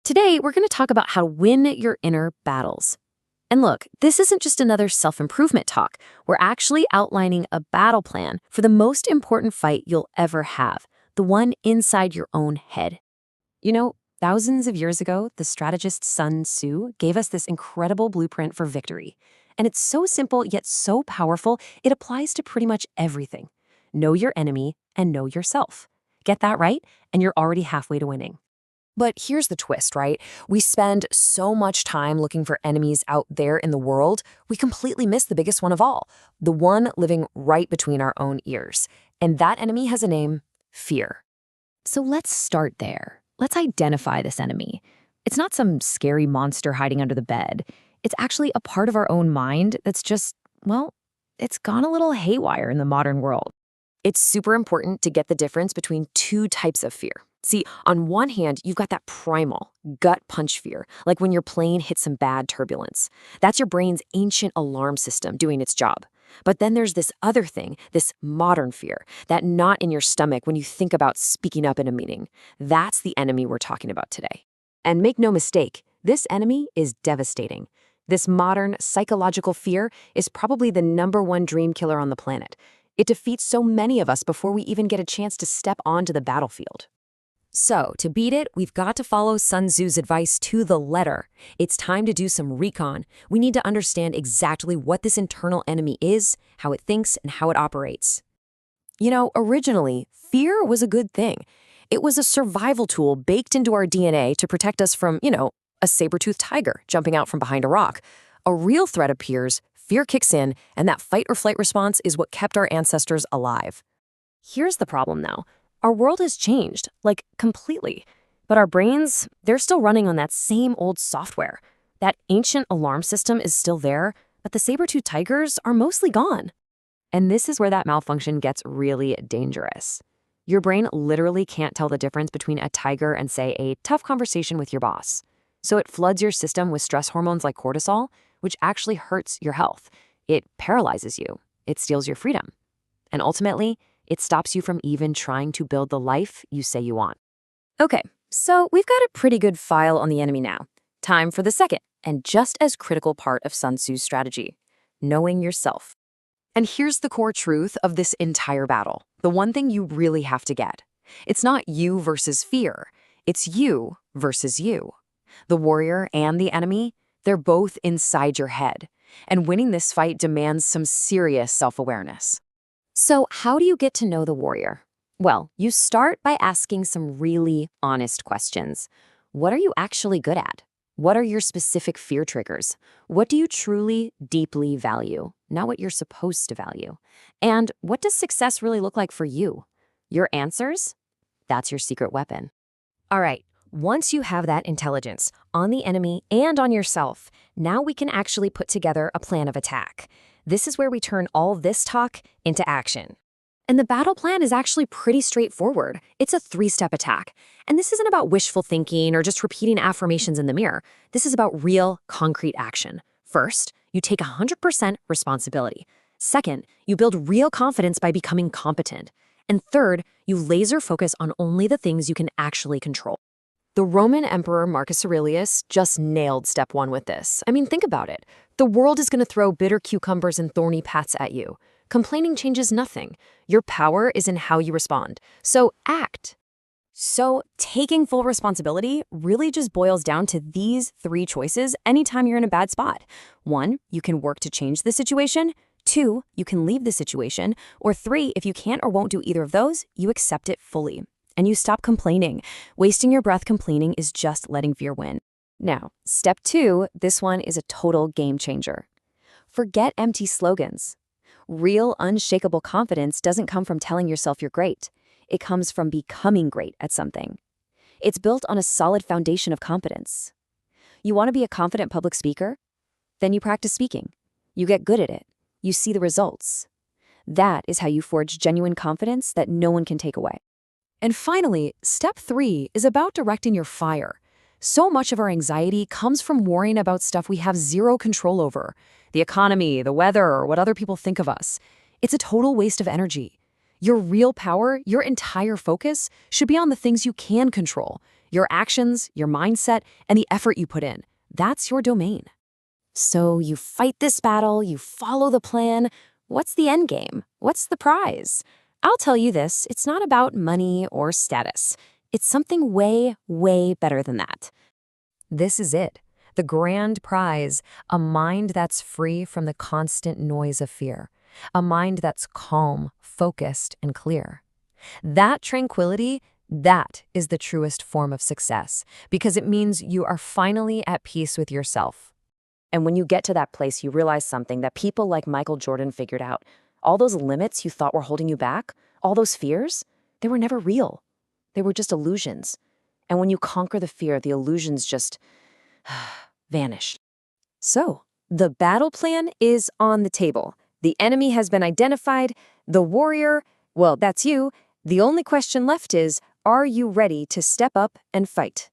Today, we're going to talk about how to win your inner battles. And look, this isn't just another self-improvement talk. We're actually outlining a battle plan for the most important fight you'll ever have, the one inside your own head. Thousands of years ago, the strategist Sun Tzu gave us this incredible blueprint for victory. And it's so simple yet so powerful, it applies to pretty much everything. Know your enemy and know yourself. Get that right, and you're already halfway to winning. But here's the twist, right? We spend so much time looking for enemies out there in the world, we completely miss the biggest one of all, the one living right between our own ears. And that enemy has a name: fear. So let's start there. Let's identify this enemy. It's not some scary monster hiding under the bed. It's actually a part of our own mind that's just, well, it's gone a little haywire in the modern world. It's super important to get the difference between two types of fear. See, on one hand, you've got that primal, gut punch fear, like when your plane hits some bad turbulence. That's your brain's ancient alarm system doing its job. But then there's this other thing, this modern fear, that knot in your stomach when you think about speaking up in a meeting. That's the enemy we're talking about today. And make no mistake, this enemy is devastating. This modern psychological fear is probably the #1 dream killer on the planet. It defeats so many of us before we even get a chance to step onto the battlefield. So, to beat it, we've got to follow Sun Tzu's advice to the letter. It's time to do some recon. We need to understand exactly what this internal enemy is, how it thinks, and how it operates. Originally, fear was a good thing. It was a survival tool baked into our DNA to protect us from, a saber-toothed tiger jumping out from behind a rock. A real threat appears, fear kicks in, and that fight-or-flight response is what kept our ancestors alive. Here's the problem, though. Our world has changed, completely. But our brains, they're still running on that same old software. That ancient alarm system is still there, but the saber-toothed tigers are mostly gone. And this is where that malfunction gets really dangerous. Your brain literally can't tell the difference between a tiger and, say, a tough conversation with your boss. So it floods your system with stress hormones like cortisol, which actually hurts your health. It paralyzes you. It steals your freedom. And ultimately, it stops you from even trying to build the life you say you want. Okay, so we've got a pretty good file on the enemy now. Time for the second, and just as critical part of Sun Tzu's strategy: knowing yourself. And here's the core truth of this entire battle, the one thing you really have to get. It's not you versus fear, it's you versus you. The warrior and the enemy, they're both inside your head. And winning this fight demands some serious self-awareness. So how do you get to know the warrior? Well, you start by asking some really honest questions. What are you actually good at? What are your specific fear triggers? What do you truly, deeply value? Not what you're supposed to value. And what does success really look like for you? Your answers? That's your secret weapon. All right, once you have that intelligence on the enemy and on yourself, now we can actually put together a plan of attack. This is where we turn all this talk into action. And the battle plan is actually pretty straightforward. It's a 3-step attack. And this isn't about wishful thinking or just repeating affirmations in the mirror. This is about real, concrete action. First, you take 100% responsibility. Second, you build real confidence by becoming competent. And third, you laser focus on only the things you can actually control. The Roman Emperor Marcus Aurelius just nailed step 1 with this. I mean, think about it. The world is going to throw bitter cucumbers and thorny paths at you. Complaining changes nothing. Your power is in how you respond. So act. So taking full responsibility really just boils down to these 3 choices anytime you're in a bad spot. 1, you can work to change the situation. 2, you can leave the situation. Or 3, if you can't or won't do either of those, you accept it fully. And you stop complaining. Wasting your breath complaining is just letting fear win. Now, step 2, this one is a total game changer. Forget empty slogans. Real, unshakable confidence doesn't come from telling yourself you're great. It comes from becoming great at something. It's built on a solid foundation of competence. You want to be a confident public speaker? Then you practice speaking. You get good at it. You see the results. That is how you forge genuine confidence that no one can take away. And finally, step 3 is about directing your fire. So much of our anxiety comes from worrying about stuff we have zero control over. The economy, the weather, or what other people think of us. It's a total waste of energy. Your real power, your entire focus, should be on the things you can control. Your actions, your mindset, and the effort you put in. That's your domain. So you fight this battle, you follow the plan. What's the end game? What's the prize? I'll tell you this, it's not about money or status. It's something way, way better than that. This is it. The grand prize, a mind that's free from the constant noise of fear, a mind that's calm, focused, and clear. That tranquility, that is the truest form of success, because it means you are finally at peace with yourself. And when you get to that place, you realize something that people like Michael Jordan figured out. All those limits you thought were holding you back, all those fears, they were never real. They were just illusions. And when you conquer the fear, the illusions just vanish. So, the battle plan is on the table. The enemy has been identified. The warrior, well, that's you. The only question left is, are you ready to step up and fight?